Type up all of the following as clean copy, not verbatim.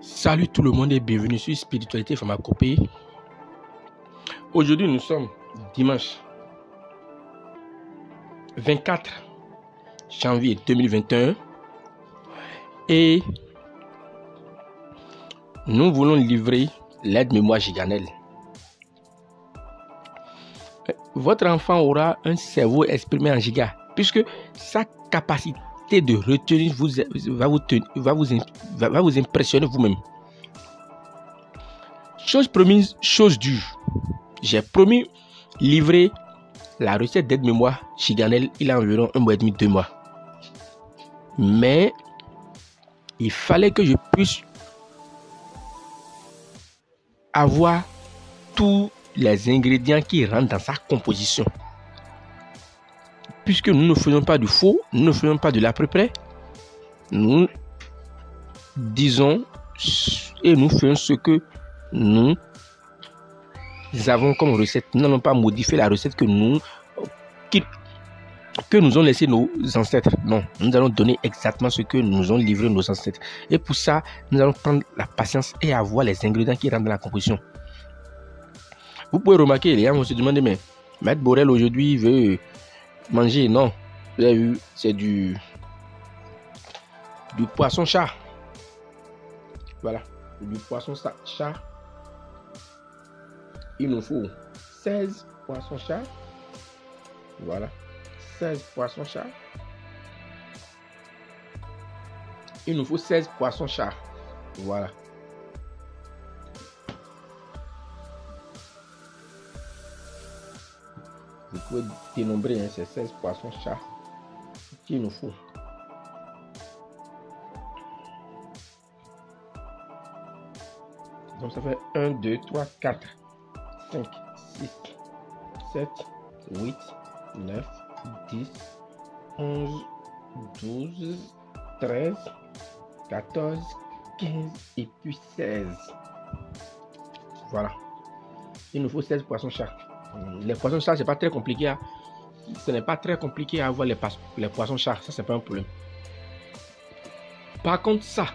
Salut tout le monde et bienvenue sur Spiritualité Pharmacopée. Aujourd'hui nous sommes dimanche 24 janvier 2021 et nous voulons livrer l'aide-mémoire Giganel. Votre enfant aura un cerveau exprimé en giga puisque sa capacité de retenir va vous impressionner vous-même. Chose promise, chose due. J'ai promis livrer la recette d'aide-mémoire Giganel il y a environ 1 mois et demi, 2 mois. Mais il fallait que je puisse avoir tous les ingrédients qui rentrent dans sa composition. Puisque nous ne faisons pas du faux, nous ne faisons pas de l'à peu près, nous disons et nous faisons ce que nous avons comme recette. Nous n'allons pas modifier la recette que nous ont laissé nos ancêtres. Non, nous allons donner exactement ce que nous ont livré nos ancêtres. Et pour ça, nous allons prendre la patience et avoir les ingrédients qui rentrent dans la composition. Vous pouvez remarquer, les gens vont se demander, mais Maître Borel aujourd'hui veut manger. Non, vous avez vu, c'est du poisson chat. Voilà, du poisson chat. Il nous faut 16 poissons chat. Voilà, 16 poissons chat. Il nous faut 16 poissons chat. Voilà. Vous pouvez dénombrer, hein, ces 16 poissons chats qu'il nous faut. Donc ça fait 1, 2, 3, 4, 5, 6, 7, 8, 9, 10, 11, 12, 13, 14, 15 et puis 16. Voilà. Il nous faut 16 poissons chats. Les poissons chats, c'est pas très compliqué. Ce n'est pas très compliqué à avoir les poissons chats. Ça, c'est pas un problème. Par contre, ça,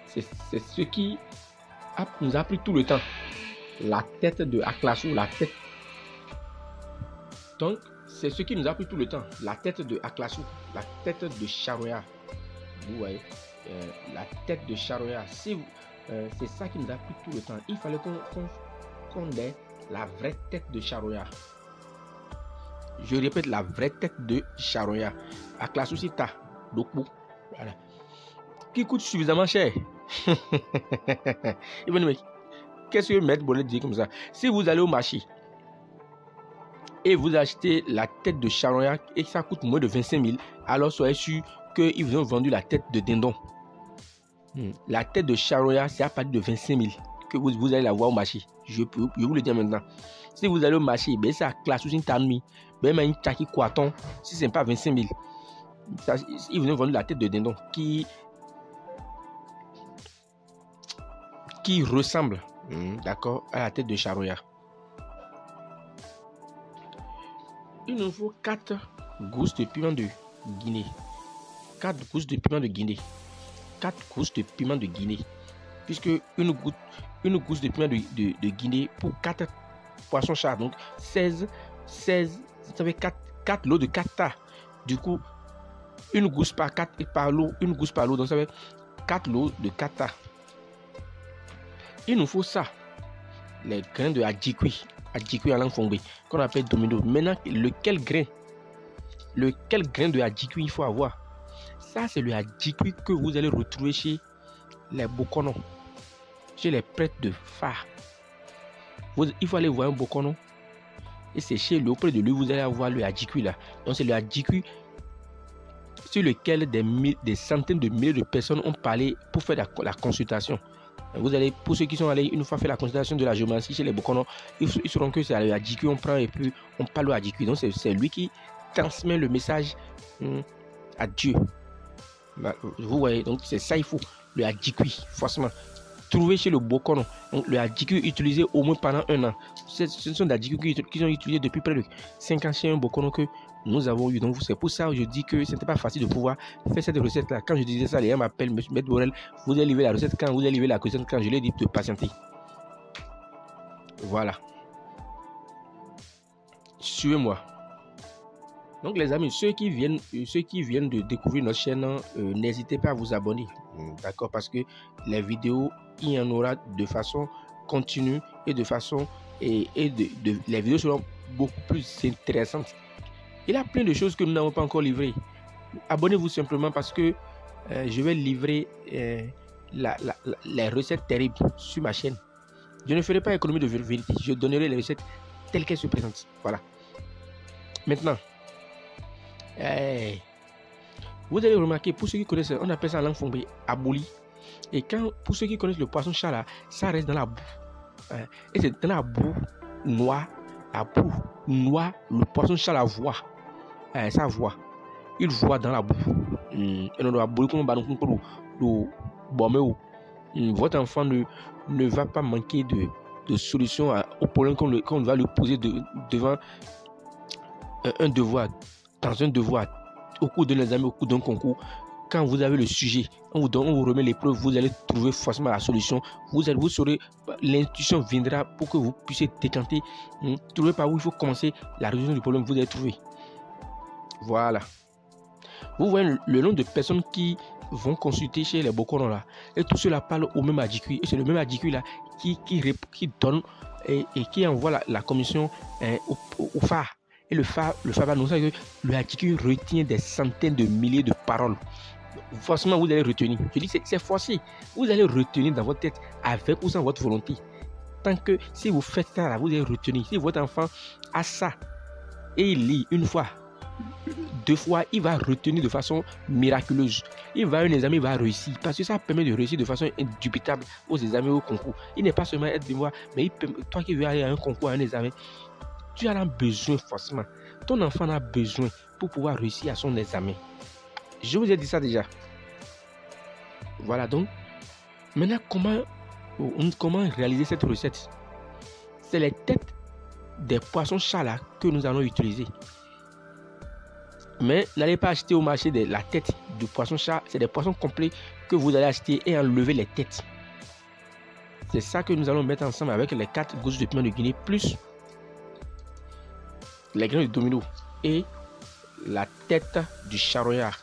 c'est ce qui nous a pris tout le temps. La tête de Aklasu, la tête. Donc, c'est ce qui nous a pris tout le temps. La tête de Aklasu, la tête de Charoya. Vous voyez, la tête de Charoya. C'est ça qui nous a pris tout le temps. Il fallait qu'on ait la vraie tête de Charoya. Je répète, la vraie tête de Charoya. Aklasu Sita, Dokbu. Voilà. Qui coûte suffisamment cher. Qu'est-ce que Maître Borel dit comme ça? Si vous allez au marché et vous achetez la tête de Charoya et que ça coûte moins de 25 000, alors soyez sûr qu'ils vous ont vendu la tête de dindon. La tête de Charoya, c'est à partir de 25 000 que vous allez la voir au marché. Je vous le dis maintenant. Si vous allez au marché, ben c'est à classe ou une tanmi, ben une chaki quaton, si c'est pas 25 000. Ça, ils vous ont vendu la tête de dindon qui ressemble, d'accord, à la tête de Charoya. Il nous faut 4 gousses de piment de Guinée. 4 gousses de piment de Guinée. 4 gousses de piment de Guinée. Puisque une gousse de piment de Guinée pour 4 poissons chats. Donc 16, ça fait 4 lots de 4 tas. Du coup, une gousse par 4 et par lot, une gousse par lot. Donc ça fait 4 lots de 4 tas. Il nous faut ça. Les grains de adjikui en langue fongbe, qu'on appelle domino. Maintenant, lequel grain de adjikui il faut avoir? Ça, c'est le adjikui que vous allez retrouver chez les Bokono, chez les prêtres de phare. Il faut aller voir un Bokono et c'est chez lui, auprès de lui, vous allez avoir le adjikui là. Donc c'est le adjikui sur lequel des centaines de milliers de personnes ont parlé pour faire la consultation. Vous allez, pour ceux qui sont allés une fois faire la consultation de la géomancie chez les Bokono, ils sauront que c'est le adjikui, on prend et puis on parle au adjikui. Donc c'est lui qui transmet le message à Dieu. Vous voyez, donc c'est ça il faut, le adjikui, forcément. trouvé chez le Bokono. Donc, le Hadjiku utilisé au moins pendant 1 an. Ce sont des Hadjiku qui sont utilisés depuis près de 5 ans chez un Bokono que nous avons eu. Donc, c'est pour ça que je dis que ce n'était pas facile de pouvoir faire cette recette-là. Quand je disais ça, les gens m'appellent, M. Borel, vous allez livrer la recette quand, vous allez livrer la recette quand. Je leur ai dit de patienter. Voilà. Suivez-moi. Donc les amis, ceux qui viennent de découvrir notre chaîne, n'hésitez pas à vous abonner, d'accord, parce que les vidéos, il y en aura de façon continue et de façon les vidéos seront beaucoup plus intéressantes. Il y a plein de choses que nous n'avons pas encore livrées. Abonnez-vous simplement parce que je vais livrer les recettes terribles sur ma chaîne. Je ne ferai pas économie de vérité, je donnerai les recettes telles qu'elles se présentent. Voilà. Maintenant, vous allez remarquer, pour ceux qui connaissent, on appelle ça en langue fongbe abouli. Et pour ceux qui connaissent le poisson chat là, ça reste dans la boue. Et c'est dans la boue noire, le poisson chat la voit. Ça voit. Il voit dans la boue. Votre enfant ne va pas manquer de solutions au problème qu'on va lui poser devant un devoir. Dans un devoir, au cours de l'examen, au cours d'un concours, quand vous avez le sujet, on vous remet l'épreuve, vous allez trouver forcément la solution. Vous saurez, l'intuition viendra pour que vous puissiez décanter, trouver par où il faut commencer la résolution du problème, vous allez trouver. Voilà. Vous voyez le nombre de personnes qui vont consulter chez les Bokono là, et tout cela parle au même Hadjiku, et c'est le même Hadjiku là qui donne et qui envoie la commission au phare. Et le phare va nous dire que le Hadjiku retient des centaines de milliers de paroles. Forcément, vous allez retenir. Je dis c'est forcé. Vous allez retenir dans votre tête avec ou sans votre volonté. Tant que si vous faites ça, là, vous allez retenir. Si votre enfant a ça et il lit une fois, 2 fois, il va retenir de façon miraculeuse. Il va à un examen, il va réussir. Parce que ça permet de réussir de façon indubitable aux examens, au concours. Il n'est pas seulement être de moi, mais toi qui veux aller à un concours, à un examen, tu en as besoin forcément. Ton enfant en a besoin pour pouvoir réussir à son examen. Je vous ai dit ça déjà. Voilà donc. Maintenant, comment réaliser cette recette? C'est les têtes des poissons chats là que nous allons utiliser. Mais n'allez pas acheter au marché la tête du poisson chat. C'est des poissons complets que vous allez acheter et enlever les têtes. C'est ça que nous allons mettre ensemble avec les 4 gousses de piment de Guinée plus les grains de domino et la tête du charognard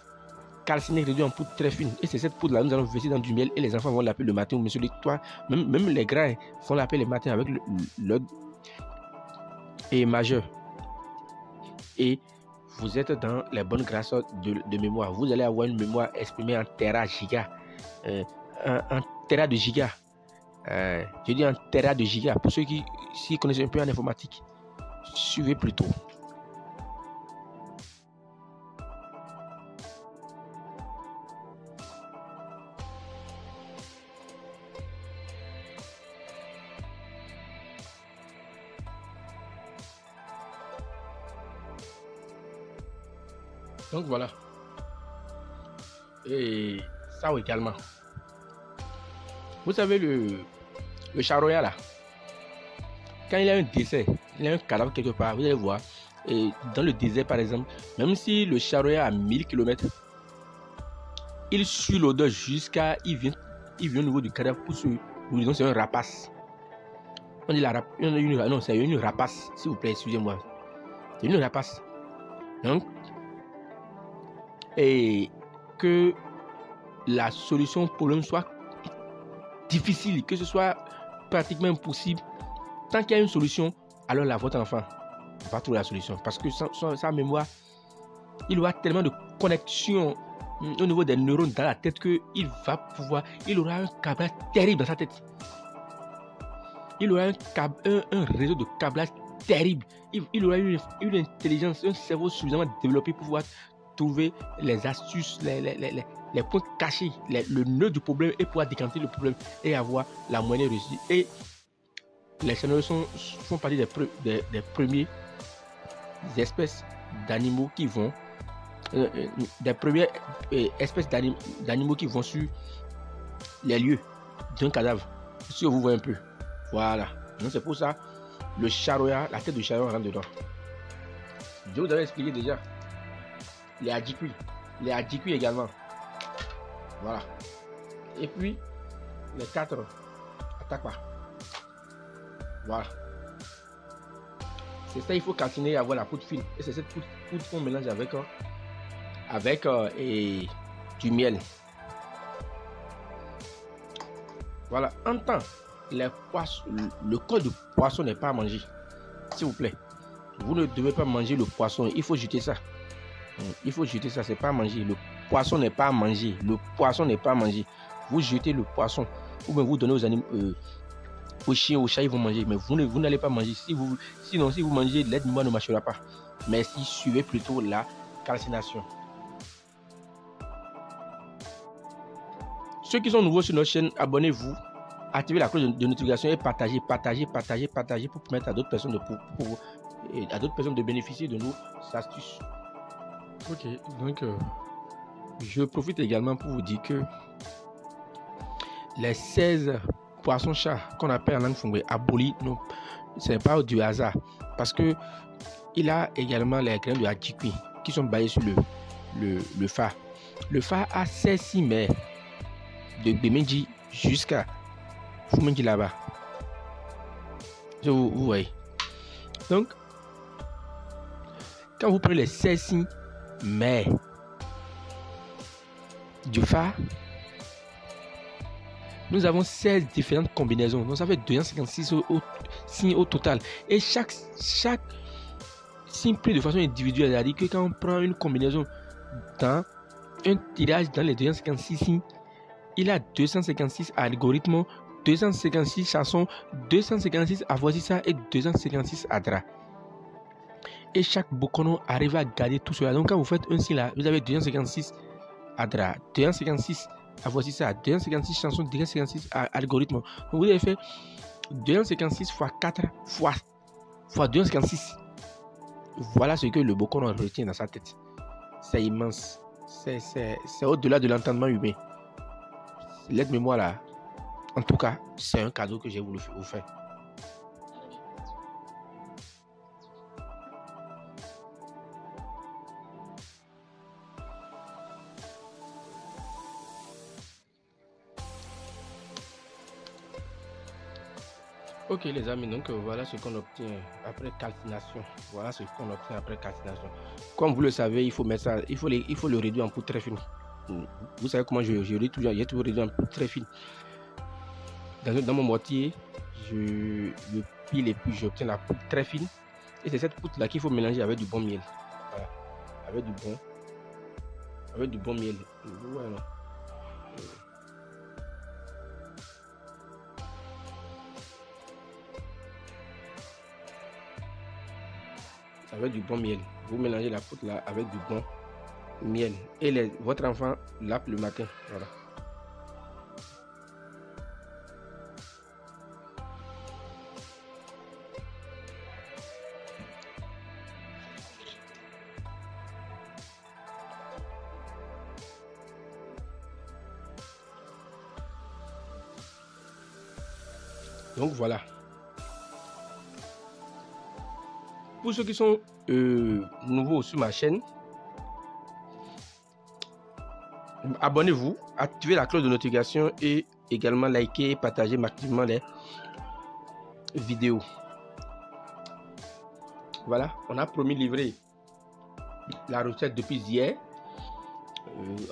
calciné réduit en poudre très fine. Et c'est cette poudre là nous allons verser dans du miel et les enfants vont l'appeler le matin. Monsieur, toi, même les grains vont l'appeler le matin avec le et majeur. Et vous êtes dans les bonnes grâces de mémoire. Vous allez avoir une mémoire exprimée en teragiga, en tera de giga. Je dis en tera de giga pour ceux qui connaissent un peu en informatique. Suivez plutôt. Donc voilà. Et ça également. Vous savez le charognard là. Quand il a un décès, il a un cadavre quelque part, vous allez voir. Et dans le désert par exemple, même si le charognard a 1000 km, il suit l'odeur jusqu'à il vient au niveau du cadavre pour se nourrir. C'est un rapace. On dit non, c'est une rapace, s'il vous plaît, excusez-moi. C'est une rapace. Donc, et que la solution au problème soit difficile, que ce soit pratiquement impossible, tant qu'il y a une solution, alors là, votre enfant va trouver la solution. Parce que sa mémoire, il aura tellement de connexions au niveau des neurones dans la tête qu'il aura un câblage terrible dans sa tête. Il aura un réseau de câblage terrible. Il aura une intelligence, un cerveau suffisamment développé pour pouvoir trouver les astuces, les points cachés, le nœud du problème et pouvoir décanter le problème et avoir la moyenne réussie. Et les chenilles font partie des premières espèces d'animaux qui vont sur les lieux d'un cadavre. Si vous voyez un peu. Voilà. Donc c'est pour ça, le charoya, la tête de charoya rentre dedans. Je vous avais expliqué déjà. Les adjicui. Les adjicui également. Voilà. Et puis, les 4 attaques pas. Voilà. C'est ça, il faut calciner et avoir la poudre fine. Et c'est cette poudre qu'on mélange avec et du miel. Voilà. En temps, les poissons, le corps de poisson n'est pas à manger. S'il vous plaît. Vous ne devez pas manger le poisson. Il faut jeter ça. Il faut jeter ça. C'est pas à manger. Le poisson n'est pas à manger. Le poisson n'est pas à manger. Vous jetez le poisson. Ou bien vous donnez aux animaux. Aux chiens, aux chats, ils vont manger. Mais vous n'allez pas manger. Sinon, si vous mangez, l'aide-moi ne marchera pas. Mais si suivez plutôt la calcination. Ceux qui sont nouveaux sur notre chaîne, abonnez-vous. Activez la cloche de notification et partagez pour permettre à d'autres personnes de bénéficier de nos astuces. Ok, donc je profite également pour vous dire que les 16 poissons-chats qu'on appelle en langue fongbe abolis, ce n'est pas du hasard. Parce que il a également les graines de adjicui qui sont basés sur le phare. Le phare a 16 mers de Bemenji jusqu'à Fumenji là-bas. Vous voyez. Donc, quand vous prenez les 16 mers du phare, nous avons 16 différentes combinaisons. Donc, ça fait 256 signes au total. Et chaque signe pris de façon individuelle. C'est-à-dire que quand on prend une combinaison dans un tirage dans les 256 signes, il a 256 algorithmes, 256 chansons, 256 avoisissa et 256 adra. Et chaque bokono arrive à garder tout cela. Donc quand vous faites un signe là, vous avez 256 adra, 256 avoisissa, 256 chansons, 256 algorithmes. Donc vous avez fait 256 fois 4 fois 256. Voilà ce que le bokono retient dans sa tête. C'est immense. C'est au-delà de l'entendement humain. L'aide-moi là. En tout cas, c'est un cadeau que j'ai voulu vous faire. Ok les amis, donc voilà ce qu'on obtient après calcination. Voilà ce qu'on obtient après calcination. Comme vous le savez, il faut mettre ça, il faut le réduire en poudre très fine. Vous savez comment j'ai toujours réduit en poudre très fine. Dans mon mortier, je le pile et puis j'obtiens la poudre très fine. Et c'est cette poudre là qu'il faut mélanger avec du bon miel. Voilà. Avec du bon miel. Voilà. Avec du bon miel. Vous mélangez la poudre là avec du bon miel. Et votre enfant lappe le matin. Voilà. Donc voilà. Pour ceux qui sont nouveaux sur ma chaîne, abonnez-vous, activez la cloche de notification et également likez et partagez massivement les vidéos. Voilà, on a promis de livrer la recette depuis hier.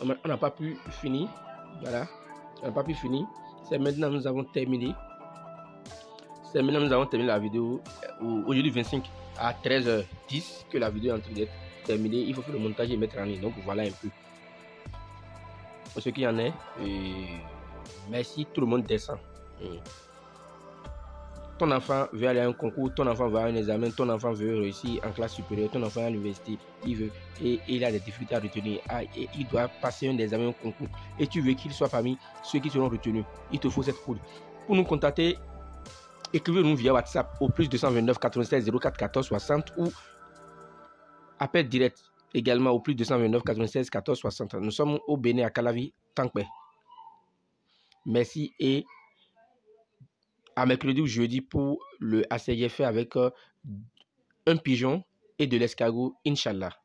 On n'a pas pu finir. Voilà, on n'a pas pu finir. C'est maintenant que nous avons terminé. C'est maintenant que nous avons terminé la vidéo. Aujourd'hui 25 à 13h10 que la vidéo est en train d'être terminée. Il faut faire le montage et mettre en ligne. Donc voilà un peu. Pour ce qui en est, merci, tout le monde descend. Ton enfant veut aller à un concours, ton enfant va à un examen, ton enfant veut réussir en classe supérieure, ton enfant à l'université, il veut, et il a des difficultés à retenir, et il doit passer un examen, un concours, et tu veux qu'il soit parmi ceux qui seront retenus. Il te faut cette poudre. Pour nous contacter, écrivez-nous via WhatsApp au plus 229 96 04 14 60 ou appel direct également au plus 229 96 14 60. Nous sommes au Bénin à Calavi, Tankbe. Merci et à mercredi ou jeudi pour le ACGF avec un pigeon et de l'escargot, Inch'Allah.